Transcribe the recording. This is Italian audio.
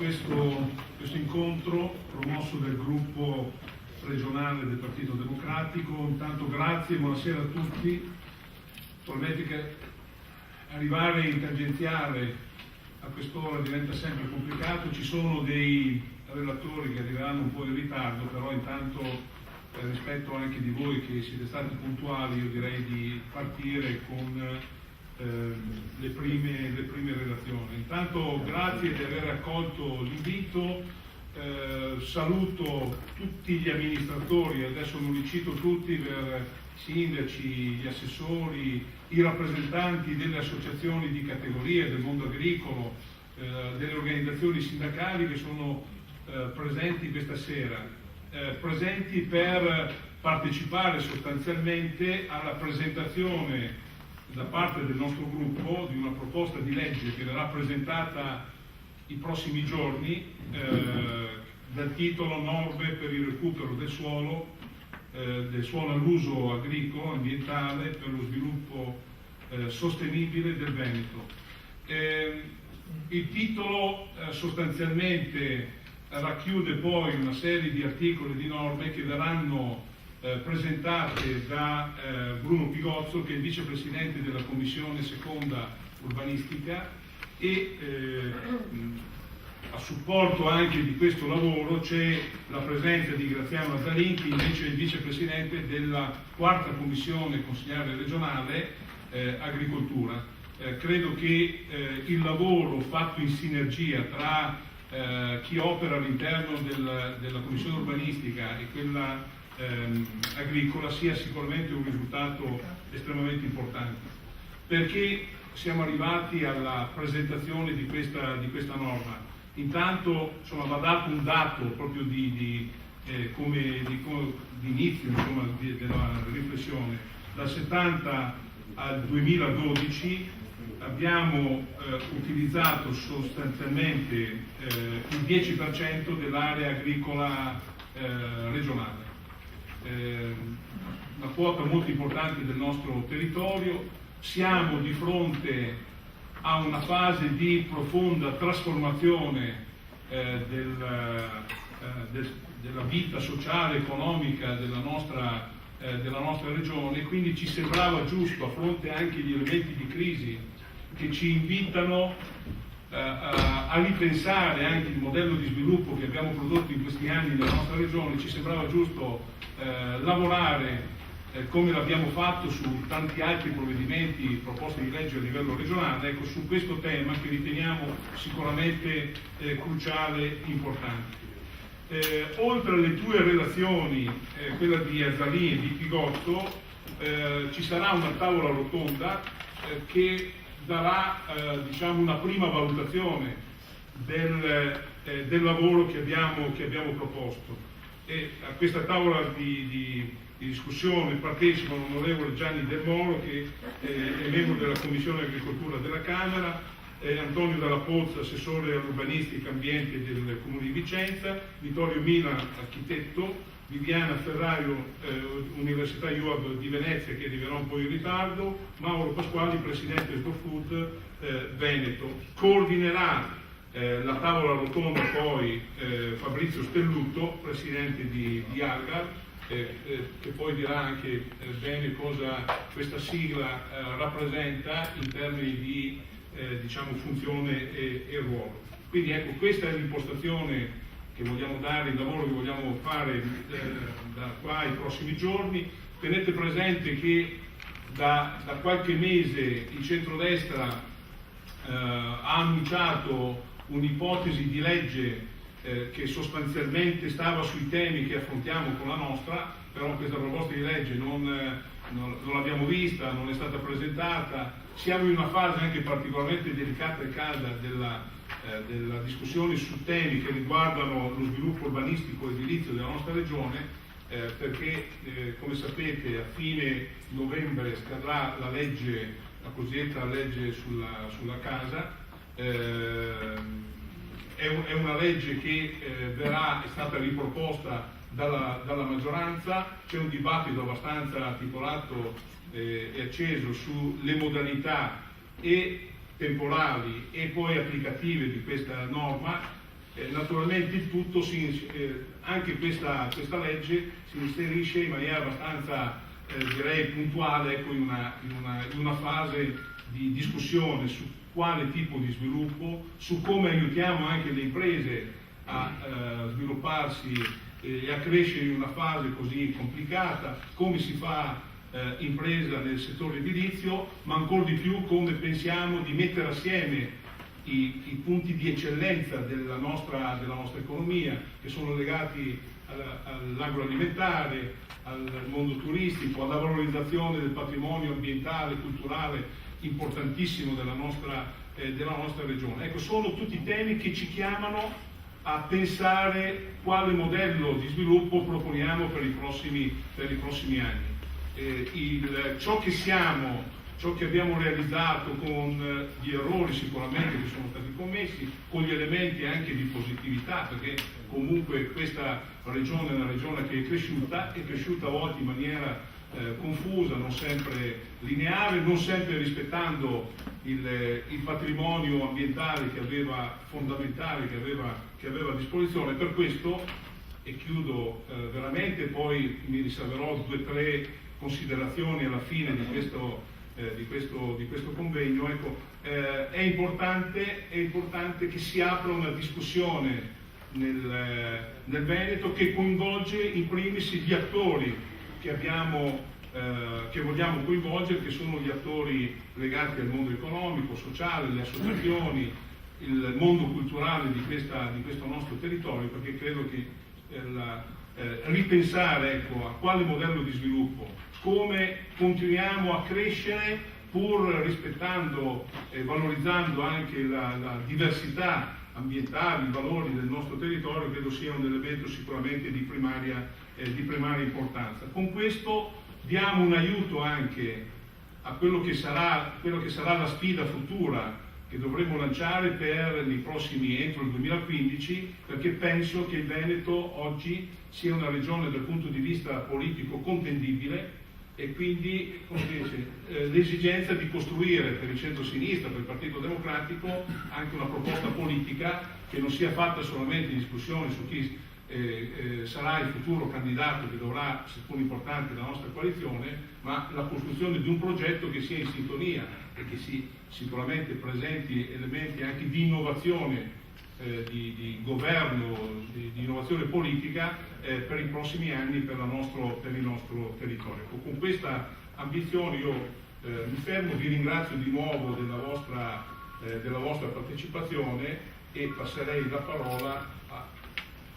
questo incontro promosso dal gruppo regionale del Partito Democratico. Intanto grazie, buonasera a tutti. Probabilmente che arrivare in tangenziale a quest'ora diventa sempre complicato, ci sono dei relatori che arriveranno un po' in ritardo, però intanto rispetto anche di voi che siete stati puntuali, io direi di partire con le prime relazioni. Intanto grazie di aver accolto l'invito, saluto tutti gli amministratori, adesso non li cito tutti, per sindaci, gli assessori, i rappresentanti delle associazioni di categoria, del mondo agricolo, delle organizzazioni sindacali che sono presenti questa sera, presenti per partecipare sostanzialmente alla presentazione da parte del nostro gruppo di una proposta di legge che verrà presentata i prossimi giorni dal titolo Norme per il recupero del suolo all'uso agricolo, ambientale, per lo sviluppo sostenibile del Veneto. Il titolo sostanzialmente racchiude poi una serie di articoli e di norme che verranno presentate da Bruno Pigozzo, che è il vicepresidente della Commissione Seconda Urbanistica, e a supporto anche di questo lavoro c'è la presenza di Graziano Azzalin, che invece è il vicepresidente della quarta Commissione Consiliare Regionale Agricoltura. Credo che il lavoro fatto in sinergia tra chi opera all'interno della Commissione Urbanistica e quella agricola sia sicuramente un risultato estremamente importante, perché siamo arrivati alla presentazione di questa norma. Intanto va dato un dato proprio di inizio della riflessione. Dal 70 al 2012 abbiamo utilizzato sostanzialmente il 10% dell'area agricola regionale. Una quota molto importante del nostro territorio. Siamo di fronte a una fase di profonda trasformazione della vita sociale e economica della nostra regione, quindi ci sembrava giusto, a fronte anche di elementi di crisi che ci invitano a ripensare anche il modello di sviluppo che abbiamo prodotto in questi anni nella nostra regione, ci sembrava giusto lavorare come l'abbiamo fatto su tanti altri provvedimenti, proposte di legge a livello regionale, ecco, su questo tema che riteniamo sicuramente cruciale e importante. Oltre alle due relazioni, quella di Azzalin e di Pigozzo, ci sarà una tavola rotonda che darà una prima valutazione del lavoro che abbiamo proposto. E a questa tavola di discussione partecipano l'onorevole Gianni Del Moro, che è membro della Commissione Agricoltura della Camera, Antonio Dalla Pozza, assessore all'urbanistica e ambiente del Comune di Vicenza, Vittorio Mina, architetto, Viviana Ferrario, Università IUAB di Venezia, che arriverà un po' in ritardo, Mauro Pasquali, presidente del Food Veneto. Coordinerà la tavola rotonda poi Fabrizio Stellutto, presidente di Algar, che poi dirà anche bene cosa questa sigla rappresenta in termini di funzione e ruolo. Quindi ecco, questa è l'impostazione che vogliamo dare, il lavoro che vogliamo fare da qua ai prossimi giorni. Tenete presente che da qualche mese il centrodestra ha annunciato un'ipotesi di legge che sostanzialmente stava sui temi che affrontiamo con la nostra, però questa proposta di legge non l'abbiamo vista, non è stata presentata. Siamo in una fase anche particolarmente delicata e calda della discussione su temi che riguardano lo sviluppo urbanistico e edilizio della nostra regione, perché come sapete a fine novembre scadrà la cosiddetta legge sulla casa. È una legge che è stata riproposta dalla maggioranza. C'è un dibattito abbastanza articolato e acceso sulle modalità e temporali e poi applicative di questa norma. Naturalmente il tutto, anche questa legge si inserisce in maniera abbastanza direi puntuale, ecco, in una fase di discussione su quale tipo di sviluppo, su come aiutiamo anche le imprese a svilupparsi e a crescere in una fase così complicata, come si fa impresa nel settore edilizio, ma ancora di più come pensiamo di mettere assieme i punti di eccellenza della nostra economia, che sono legati all'agroalimentare, al mondo turistico, alla valorizzazione del patrimonio ambientale e culturale importantissimo della nostra regione. Ecco, sono tutti temi che ci chiamano a pensare quale modello di sviluppo proponiamo per i prossimi anni. Ciò che abbiamo realizzato con gli errori sicuramente che sono stati commessi, con gli elementi anche di positività, perché comunque questa regione è una regione che è cresciuta a volte in maniera confusa, non sempre lineare, non sempre rispettando il patrimonio ambientale fondamentale che aveva a disposizione. Per questo, e chiudo veramente, poi mi riserverò 2 o 3 considerazioni alla fine di questo convegno, ecco, è importante che si apra una discussione nel Veneto che coinvolge in primis gli attori che vogliamo coinvolgere, che sono gli attori legati al mondo economico, sociale, le associazioni, il mondo culturale di questo nostro territorio, perché credo che ripensare, ecco, a quale modello di sviluppo, come continuiamo a crescere pur rispettando e valorizzando anche la diversità ambientale, i valori del nostro territorio, credo sia un elemento sicuramente di primaria importanza. Con questo diamo un aiuto anche a quello che sarà la sfida futura che dovremo lanciare entro il 2015, perché penso che il Veneto oggi sia una regione dal punto di vista politico contendibile, e quindi l'esigenza di costruire per il centro-sinistra, per il Partito Democratico, anche una proposta politica che non sia fatta solamente di discussioni su chi sarà il futuro candidato che dovrà, seppur importante, la nostra coalizione, ma la costruzione di un progetto che sia in sintonia e che sicuramente presenti elementi anche di innovazione, di governo, di innovazione politica per i prossimi anni per il nostro territorio. Con questa ambizione io mi fermo, vi ringrazio di nuovo della vostra partecipazione e passerei la parola a